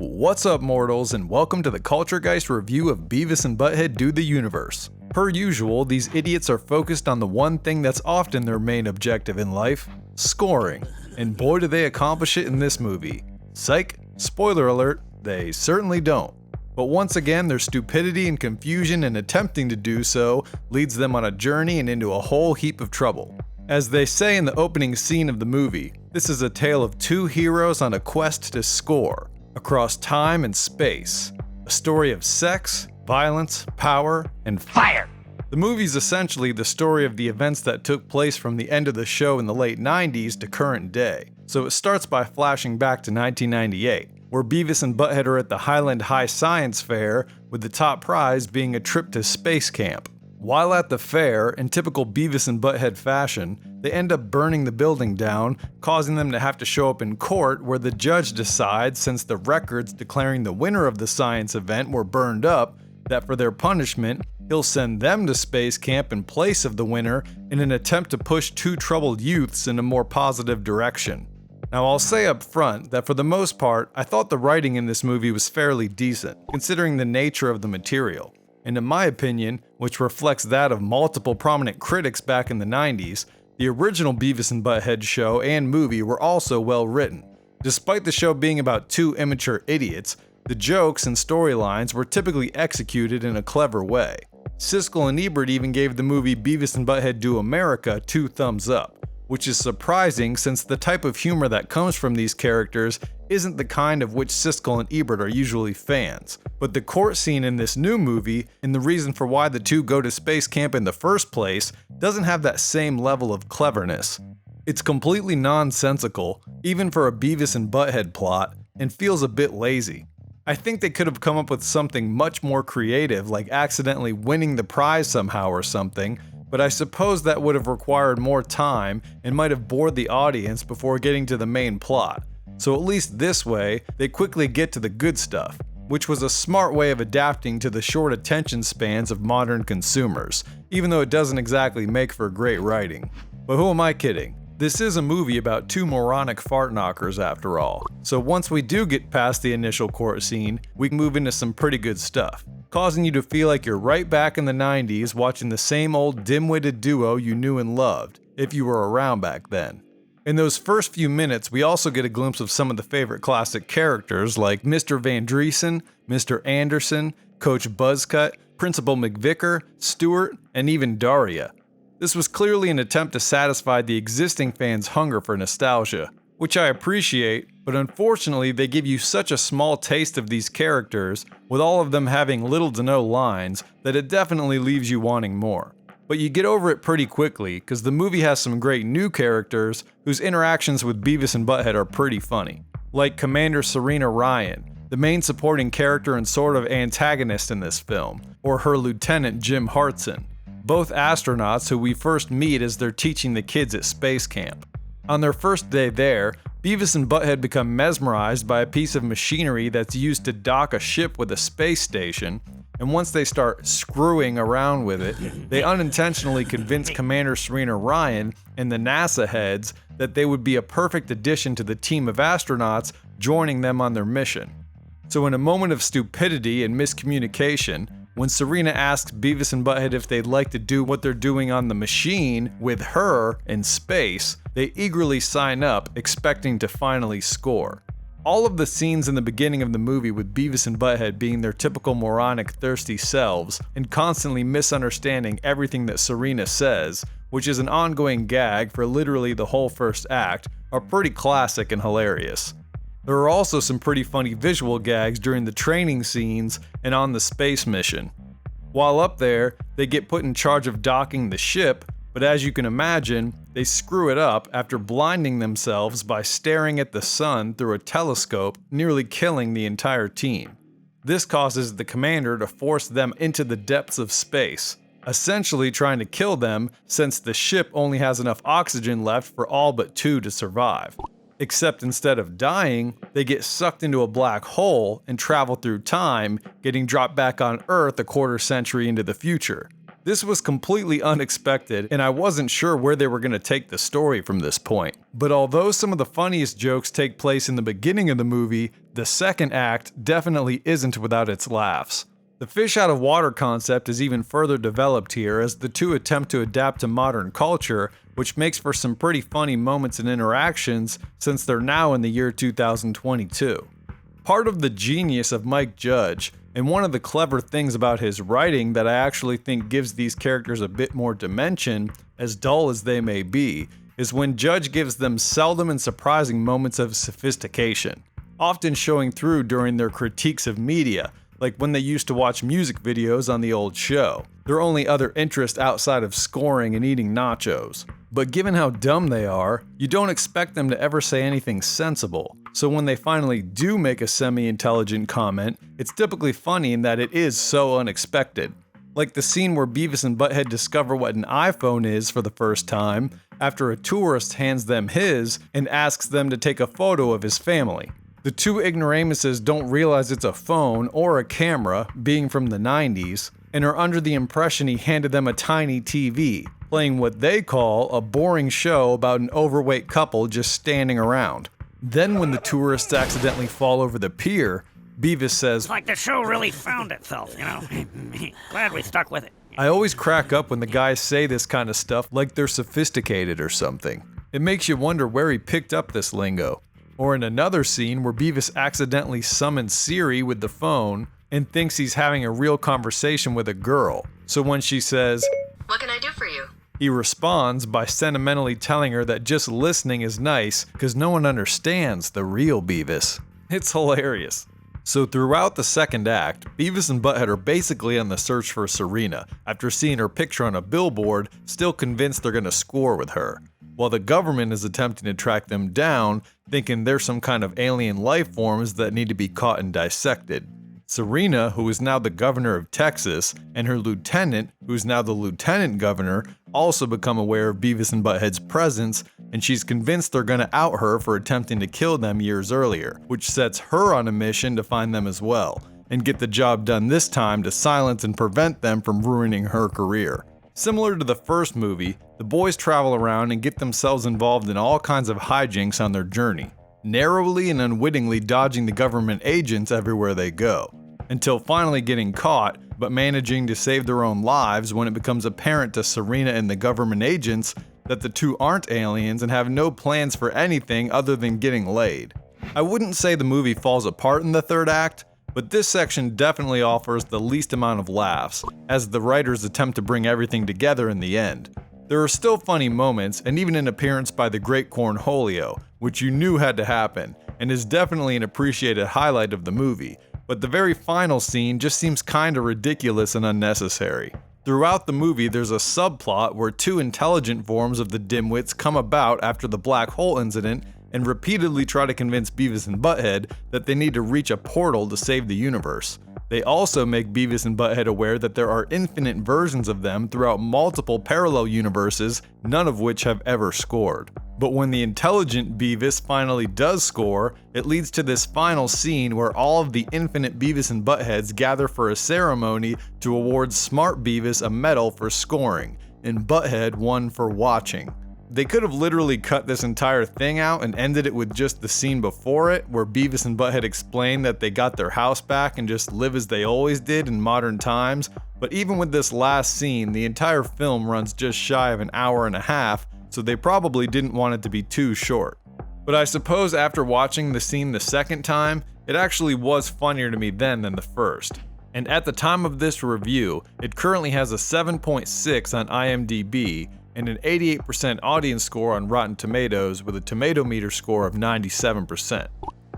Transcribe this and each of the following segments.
What's up, mortals, and welcome to the Culturgeist review of Beavis and Butthead Do the Universe. Per usual, these idiots are focused on the one thing that's often their main objective in life, scoring. And boy do they accomplish it in this movie. Psych, spoiler alert, they certainly don't. But once again, their stupidity and confusion in attempting to do so leads them on a journey and into a whole heap of trouble. As they say in the opening scene of the movie, this is a tale of two heroes on a quest to score, across time and space. A story of sex, violence, power, and fire. The movie's essentially the story of the events that took place from the end of the show in the late 90s to current day. So it starts by flashing back to 1998, where Beavis and Butthead are at the Highland High Science Fair, with the top prize being a trip to space camp. While at the fair, in typical Beavis and Butthead fashion, they end up burning the building down, causing them to have to show up in court where the judge decides, since the records declaring the winner of the science event were burned up, that for their punishment, he'll send them to space camp in place of the winner in an attempt to push two troubled youths in a more positive direction. Now, I'll say up front that for the most part, I thought the writing in this movie was fairly decent, considering the nature of the material. And in my opinion, which reflects that of multiple prominent critics back in the 90s, the original Beavis and Butthead show and movie were also well written. Despite the show being about two immature idiots, the jokes and storylines were typically executed in a clever way. Siskel and Ebert even gave the movie Beavis and Butthead Do America 2 thumbs up, which is surprising since the type of humor that comes from these characters isn't the kind of which Siskel and Ebert are usually fans. But the court scene in this new movie, and the reason for why the two go to space camp in the first place, doesn't have that same level of cleverness. It's completely nonsensical, even for a Beavis and Butthead plot, and feels a bit lazy. I think they could have come up with something much more creative, like accidentally winning the prize somehow or something, but I suppose that would have required more time and might have bored the audience before getting to the main plot. So at least this way, they quickly get to the good stuff, which was a smart way of adapting to the short attention spans of modern consumers, even though it doesn't exactly make for great writing. But who am I kidding? This is a movie about two moronic fart knockers after all, so once we do get past the initial court scene, we can move into some pretty good stuff, causing you to feel like you're right back in the 90s watching the same old dim-witted duo you knew and loved, if you were around back then. In those first few minutes, we also get a glimpse of some of the favorite classic characters like Mr. Van Driesen, Mr. Anderson, Coach Buzzcut, Principal McVicker, Stuart, and even Daria. This was clearly an attempt to satisfy the existing fans' hunger for nostalgia, which I appreciate, but unfortunately they give you such a small taste of these characters, with all of them having little to no lines, that it definitely leaves you wanting more. But you get over it pretty quickly, because the movie has some great new characters whose interactions with Beavis and Butthead are pretty funny. Like Commander Serena Ryan, the main supporting character and sort of antagonist in this film, or her lieutenant Jim Hartson, both astronauts who we first meet as they're teaching the kids at space camp. On their first day there, Beavis and Butthead become mesmerized by a piece of machinery that's used to dock a ship with a space station, and once they start screwing around with it, they unintentionally convince Commander Serena Ryan and the NASA heads that they would be a perfect addition to the team of astronauts joining them on their mission. So in a moment of stupidity and miscommunication, when Serena asks Beavis and Butthead if they'd like to do what they're doing on the machine with her in space, they eagerly sign up, expecting to finally score. All of the scenes in the beginning of the movie with Beavis and Butthead being their typical moronic, thirsty selves, and constantly misunderstanding everything that Serena says, which is an ongoing gag for literally the whole first act, are pretty classic and hilarious. There are also some pretty funny visual gags during the training scenes and on the space mission. While up there, they get put in charge of docking the ship, but as you can imagine, they screw it up after blinding themselves by staring at the sun through a telescope, nearly killing the entire team. This causes the commander to force them into the depths of space, essentially trying to kill them since the ship only has enough oxygen left for all but two to survive. Except instead of dying, they get sucked into a black hole and travel through time, getting dropped back on Earth a quarter century into the future. This was completely unexpected, and I wasn't sure where they were going to take the story from this point. But although some of the funniest jokes take place in the beginning of the movie, the second act definitely isn't without its laughs. The fish out of water concept is even further developed here as the two attempt to adapt to modern culture, which makes for some pretty funny moments and interactions since they're now in the year 2022. Part of the genius of Mike Judge, and one of the clever things about his writing that I actually think gives these characters a bit more dimension, as dull as they may be, is when Judge gives them seldom and surprising moments of sophistication, often showing through during their critiques of media, like when they used to watch music videos on the old show, their only other interest outside of scoring and eating nachos. But given how dumb they are, you don't expect them to ever say anything sensible. So when they finally do make a semi-intelligent comment, it's typically funny in that it is so unexpected. Like the scene where Beavis and Butthead discover what an iPhone is for the first time, after a tourist hands them his and asks them to take a photo of his family. The two ignoramuses don't realize it's a phone or a camera, being from the 90s, and are under the impression he handed them a tiny TV, playing what they call a boring show about an overweight couple just standing around. Then when the tourists accidentally fall over the pier, Beavis says, It's like the show really found itself, you know? Glad we stuck with it. I always crack up when the guys say this kind of stuff like they're sophisticated or something. It makes you wonder where he picked up this lingo. Or in another scene where Beavis accidentally summons Siri with the phone and thinks he's having a real conversation with a girl. So when she says, "What can I do for you?" he responds by sentimentally telling her that just listening is nice because no one understands the real Beavis. It's hilarious. So throughout the second act, Beavis and Butthead are basically on the search for Serena after seeing her picture on a billboard, still convinced they're going to score with her, while the government is attempting to track them down, thinking they're some kind of alien life forms that need to be caught and dissected. Serena, who is now the governor of Texas, and her lieutenant, who is now the lieutenant governor, also become aware of Beavis and Butthead's presence, and she's convinced they're going to out her for attempting to kill them years earlier, which sets her on a mission to find them as well, and get the job done this time to silence and prevent them from ruining her career. Similar to the first movie, the boys travel around and get themselves involved in all kinds of hijinks on their journey, narrowly and unwittingly dodging the government agents everywhere they go, until finally getting caught, but managing to save their own lives when it becomes apparent to Serena and the government agents that the two aren't aliens and have no plans for anything other than getting laid. I wouldn't say the movie falls apart in the third act, but this section definitely offers the least amount of laughs, as the writers attempt to bring everything together in the end. There are still funny moments, and even an appearance by the great Cornholio, which you knew had to happen, and is definitely an appreciated highlight of the movie, but the very final scene just seems kinda ridiculous and unnecessary. Throughout the movie, there's a subplot where two intelligent forms of the dimwits come about after the black hole incident and repeatedly try to convince Beavis and Butthead that they need to reach a portal to save the universe. They also make Beavis and Butthead aware that there are infinite versions of them throughout multiple parallel universes, none of which have ever scored. But when the intelligent Beavis finally does score, it leads to this final scene where all of the infinite Beavis and Buttheads gather for a ceremony to award smart Beavis a medal for scoring, and Butthead one for watching. They could have literally cut this entire thing out and ended it with just the scene before it, where Beavis and Butthead explain that they got their house back and just live as they always did in modern times. But even with this last scene, the entire film runs just shy of an hour and a half, so they probably didn't want it to be too short. But I suppose after watching the scene the second time, it actually was funnier to me then than the first. And at the time of this review, it currently has a 7.6 on IMDb, and an 88% audience score on Rotten Tomatoes with a tomato meter score of 97%.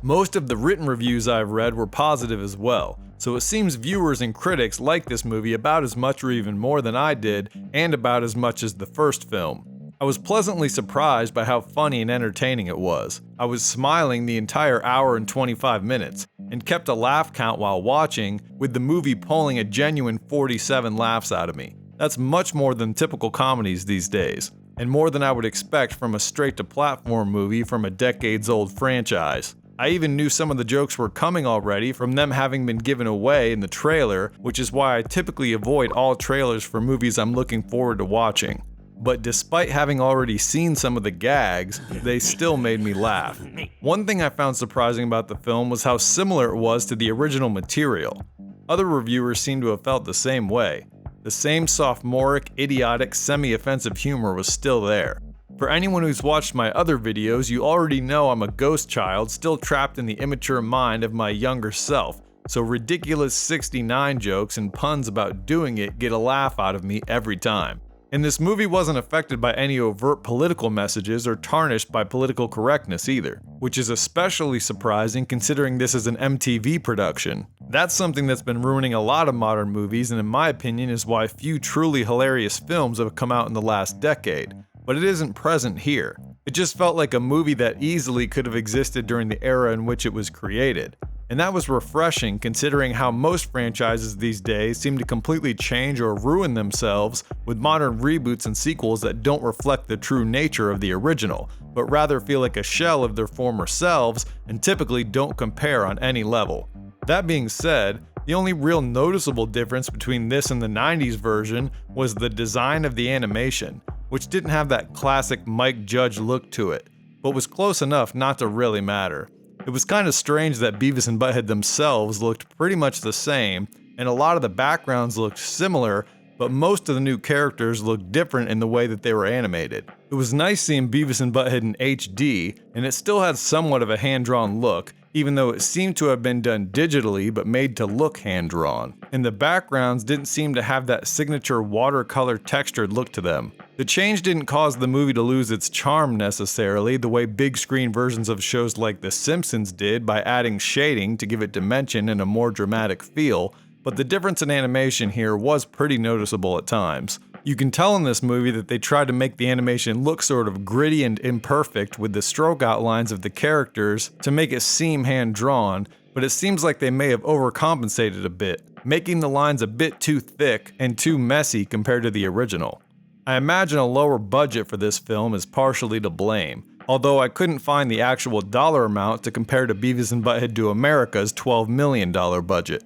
Most of the written reviews I've read were positive as well, so it seems viewers and critics like this movie about as much or even more than I did, and about as much as the first film. I was pleasantly surprised by how funny and entertaining it was. I was smiling the entire hour and 25 minutes, and kept a laugh count while watching, with the movie pulling a genuine 47 laughs out of me. That's much more than typical comedies these days, and more than I would expect from a straight-to-platform movie from a decades-old franchise. I even knew some of the jokes were coming already from them having been given away in the trailer, which is why I typically avoid all trailers for movies I'm looking forward to watching. But despite having already seen some of the gags, they still made me laugh. One thing I found surprising about the film was how similar it was to the original material. Other reviewers seem to have felt the same way. The same sophomoric, idiotic, semi-offensive humor was still there. For anyone who's watched my other videos, you already know I'm a ghost child still trapped in the immature mind of my younger self, so ridiculous 69 jokes and puns about doing it get a laugh out of me every time. And this movie wasn't affected by any overt political messages or tarnished by political correctness either, which is especially surprising considering this is an MTV production. That's something that's been ruining a lot of modern movies, and in my opinion is why few truly hilarious films have come out in the last decade. But it isn't present here. It just felt like a movie that easily could have existed during the era in which it was created. And that was refreshing considering how most franchises these days seem to completely change or ruin themselves with modern reboots and sequels that don't reflect the true nature of the original, but rather feel like a shell of their former selves and typically don't compare on any level. That being said, the only real noticeable difference between this and the 90s version was the design of the animation, which didn't have that classic Mike Judge look to it, but was close enough not to really matter. It was kind of strange that Beavis and Butthead themselves looked pretty much the same, and a lot of the backgrounds looked similar, but most of the new characters looked different in the way that they were animated. It was nice seeing Beavis and Butthead in HD, and it still had somewhat of a hand-drawn look, even though it seemed to have been done digitally but made to look hand-drawn. And the backgrounds didn't seem to have that signature watercolor textured look to them. The change didn't cause the movie to lose its charm necessarily, the way big screen versions of shows like The Simpsons did by adding shading to give it dimension and a more dramatic feel, but the difference in animation here was pretty noticeable at times. You can tell in this movie that they tried to make the animation look sort of gritty and imperfect with the stroke outlines of the characters to make it seem hand-drawn, but it seems like they may have overcompensated a bit, making the lines a bit too thick and too messy compared to the original. I imagine a lower budget for this film is partially to blame, although I couldn't find the actual dollar amount to compare to Beavis and Butthead Do America's $12 million budget.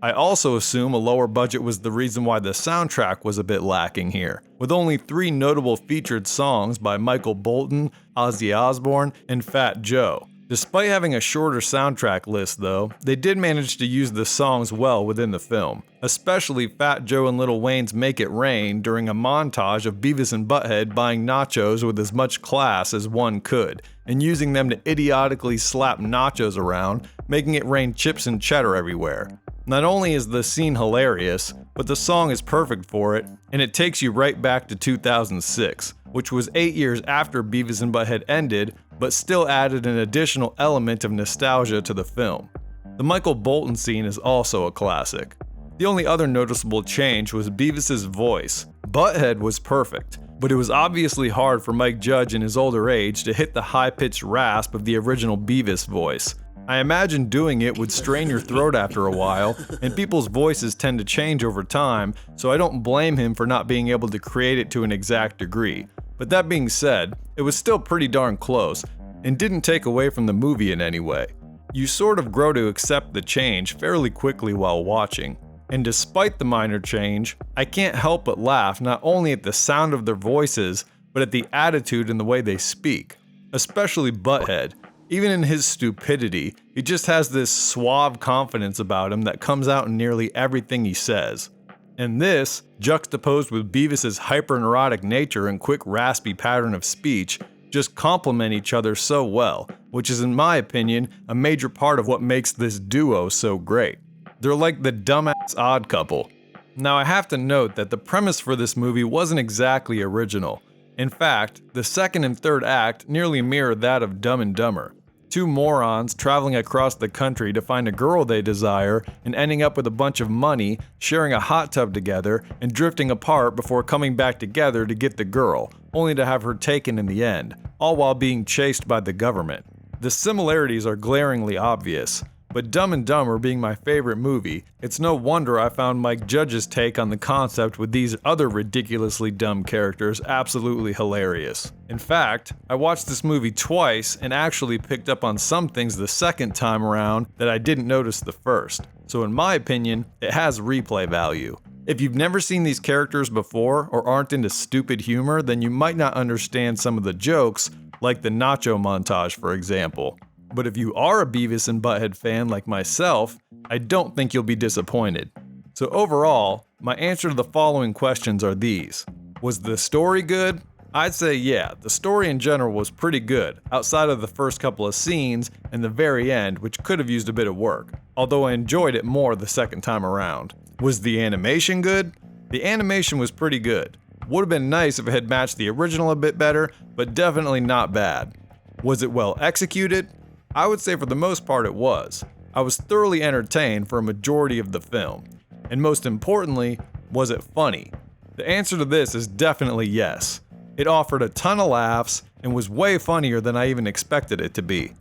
I also assume a lower budget was the reason why the soundtrack was a bit lacking here, with only 3 notable featured songs by Michael Bolton, Ozzy Osbourne, and Fat Joe. Despite having a shorter soundtrack list though, they did manage to use the songs well within the film, especially Fat Joe and Lil Wayne's Make It Rain during a montage of Beavis and Butthead buying nachos with as much class as one could, and using them to idiotically slap nachos around, making it rain chips and cheddar everywhere. Not only is the scene hilarious, but the song is perfect for it, and it takes you right back to 2006, which was 8 years after Beavis and Butthead ended, but still added an additional element of nostalgia to the film. The Michael Bolton scene is also a classic. The only other noticeable change was Beavis's voice. Butthead was perfect, but it was obviously hard for Mike Judge in his older age to hit the high-pitched rasp of the original Beavis voice. I imagine doing it would strain your throat after a while, and people's voices tend to change over time, so I don't blame him for not being able to create it to an exact degree. But that being said, it was still pretty darn close, and didn't take away from the movie in any way. You sort of grow to accept the change fairly quickly while watching. And despite the minor change, I can't help but laugh not only at the sound of their voices, but at the attitude and the way they speak. Especially Butthead. Even in his stupidity, he just has this suave confidence about him that comes out in nearly everything he says. And this, juxtaposed with Beavis's hyper-neurotic nature and quick raspy pattern of speech, just complement each other so well, which is in my opinion a major part of what makes this duo so great. They're like the dumbass odd couple. Now I have to note that the premise for this movie wasn't exactly original. In fact, the second and third act nearly mirror that of Dumb and Dumber. 2 morons traveling across the country to find a girl they desire and ending up with a bunch of money, sharing a hot tub together, and drifting apart before coming back together to get the girl, only to have her taken in the end, all while being chased by the government. The similarities are glaringly obvious. But Dumb and Dumber being my favorite movie, it's no wonder I found Mike Judge's take on the concept with these other ridiculously dumb characters absolutely hilarious. In fact, I watched this movie twice and actually picked up on some things the second time around that I didn't notice the first. So in my opinion, it has replay value. If you've never seen these characters before or aren't into stupid humor, then you might not understand some of the jokes, like the nacho montage for example. But if you are a Beavis and Butthead fan like myself, I don't think you'll be disappointed. So overall, my answer to the following questions are these. Was the story good? I'd say yeah, the story in general was pretty good, outside of the first couple of scenes and the very end, which could have used a bit of work, although I enjoyed it more the second time around. Was the animation good? The animation was pretty good. Would have been nice if it had matched the original a bit better, but definitely not bad. Was it well executed? I would say for the most part it was. I was thoroughly entertained for a majority of the film. And most importantly, was it funny? The answer to this is definitely yes. It offered a ton of laughs and was way funnier than I even expected it to be.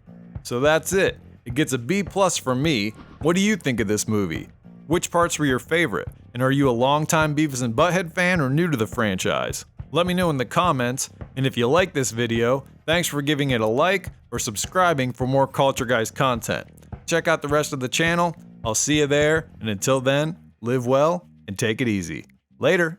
So that's it. It gets a B+ from me. What do you think of this movie? Which parts were your favorite? And are you a longtime Beavis and Butthead fan or new to the franchise? Let me know in the comments, and if you like this video, thanks for giving it a like or subscribing for more Culturgeist content. Check out the rest of the channel, I'll see you there, and until then, live well and take it easy. Later!